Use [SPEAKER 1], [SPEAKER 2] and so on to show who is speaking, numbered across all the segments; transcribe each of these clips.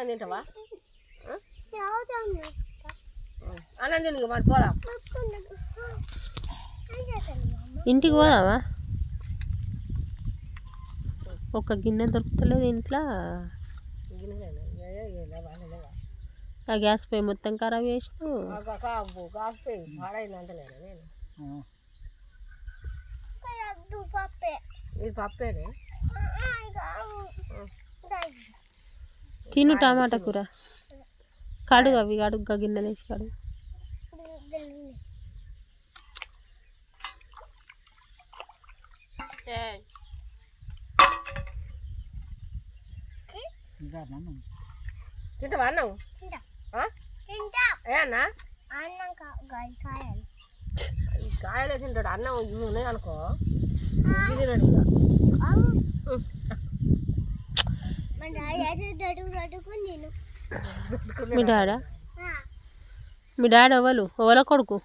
[SPEAKER 1] అన్నం తింటావా అన్నం తిని మరి పోదాం
[SPEAKER 2] ఇంటికి పోదామా ఒక గిన్నె దొరుకుతలేదు ఇంట్లో ఆ గ్యాస్ పై మొత్తం ఖరాబ్ చేసినావు
[SPEAKER 1] ఇది పప్పేనే
[SPEAKER 2] తిను టమాటా కూర కడుగు అవి కడుగు గిన్నెలు వేసి కడుగు
[SPEAKER 1] తింటావా అన్నం ఏ అన్న కాయలే తింటాడు అన్నం ఇవి ఉన్నాయి అనుకో తినడు
[SPEAKER 2] మీ డాడీ ఎవల కొడుకు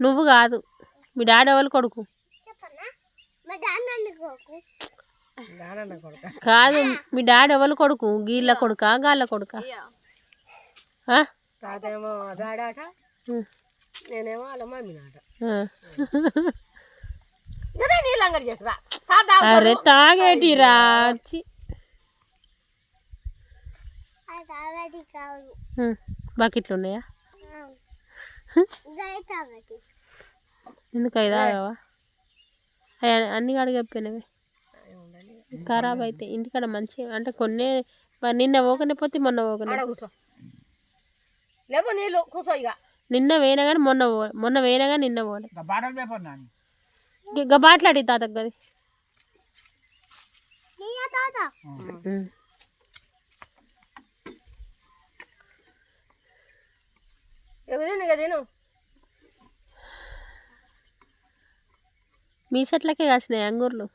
[SPEAKER 2] నువ్వు కాదు మీ డాడీ ఎవరు కొడుకు కాదు మీ డాడీ ఎవరు కొడుకు గీళ్ళ కొడుకా గాళ్ళ కొడుకా
[SPEAKER 1] తాతేమో డాడాట నేనేమో వాళ్ళ మమ్మీ నాట నీళ్ళంగడి చేసరా
[SPEAKER 2] అరే తాగేటిరా బకెట్లు ఉన్నాయా ఎందుకు అవి తాగావా అన్ని కడిగిపోయినవి ఖరాబ్ అయితే ఇంటికాడ మంచిగా అంటే కొన్ని నిన్న పోకనే పోతే మొన్న పోకనే
[SPEAKER 1] లేవు నీళ్ళు కూర్చో ఇక
[SPEAKER 2] నిన్న వేయనా కానీ మొన్న వేయనా కానీ నిన్న పోలే బాట్లాడి తాత గది
[SPEAKER 1] తిను
[SPEAKER 2] మీ చెట్లకే కాసినాయా అంగూర్లు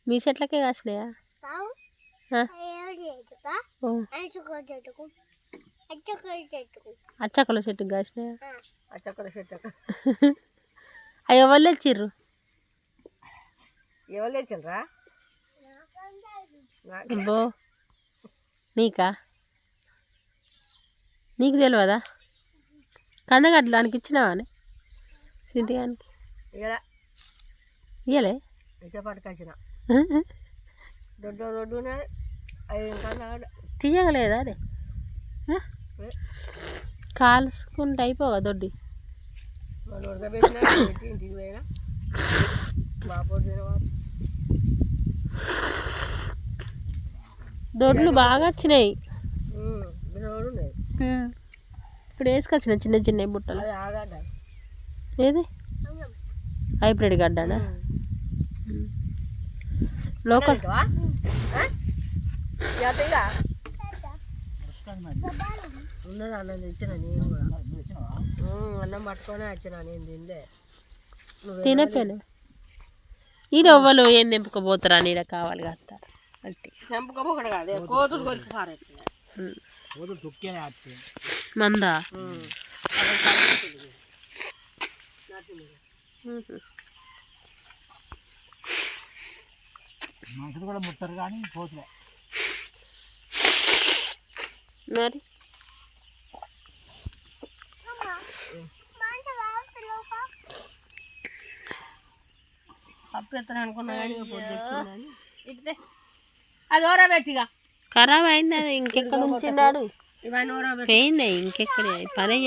[SPEAKER 2] మీ చెట్లకే కాసినాయా అచ్చకల చెట్టుకు కాసినాయా
[SPEAKER 1] అచ్చకల చెట్టు
[SPEAKER 2] అవి ఎవరు తెచ్చిర్రు
[SPEAKER 1] ఎవరు తెచ్చిర్రా
[SPEAKER 2] బో నీకా నీకు తెలియదా కందగడ్డలు దానికి ఇచ్చినావా సింటిగానికి ఇయ్యలే
[SPEAKER 1] పట్టుకొచ్చిన దొడ్డునే
[SPEAKER 2] తీయగలేదా అదే కాల్చుకుంటే అయిపోగా దొడ్డి
[SPEAKER 1] ఇంటికి పోయినా బాబు
[SPEAKER 2] దొడ్లు బాగా వచ్చినాయి ఇప్పుడు వేసుకొచ్చిన చిన్న చిన్న బుట్టలు ఏది హైబ్రిడ్ గడ్డనా లోకల్
[SPEAKER 1] ఉన్నది అన్నం తెచ్చిన నేను కూడా అన్నం పట్టుకొని వచ్చిన నేను తిందే
[SPEAKER 2] తినపోయాను ఈడ ఎవ్వరు ఏం తెంపుకోపోతారా నీడ కావాలి కదా అంటే
[SPEAKER 1] తెంపుకోపోకడు కాదు కోతులు కొరికి పారేస్తుంది
[SPEAKER 2] మందా
[SPEAKER 3] మనుషులు కూడా ముట్టారు కానీ కోతులే
[SPEAKER 2] మరి
[SPEAKER 1] పప్పు ఎత్తాను అనుకున్నా అది ఓరా పెట్టిగా
[SPEAKER 2] ఖరాబ్ అయింది అది ఇంకెక్కడ ఉంచిన్నాడు పోయింది ఇంకెక్కడ పని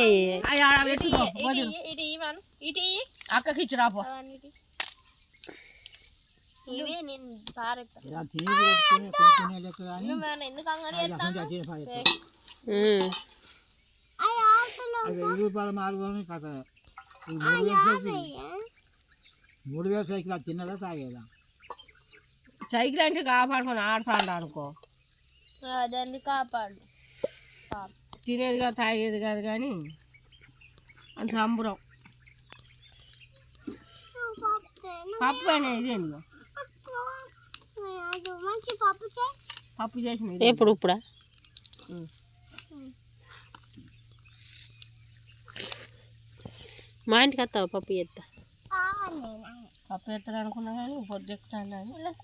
[SPEAKER 1] అక్కకి ఇచ్చి రాపో
[SPEAKER 3] సైకిల్ తిన్నదా తాగేదా
[SPEAKER 1] సైకిల్ అంటే కాపాడుకొని ఆడుతాడు అనుకో
[SPEAKER 4] దాన్ని కాపాడు
[SPEAKER 1] తినేది కాదు తాగేది కాదు కానీ అంత సంబరం పప్పు అనేది పప్పు చేసిన
[SPEAKER 2] ఎప్పుడు ఇప్పుడా మా ఇంటికి వస్తావు పప్పు చేస్తా
[SPEAKER 1] పప్పు ఎత్తాను అనుకున్నా కానీ పొద్దు ఎక్కుతాను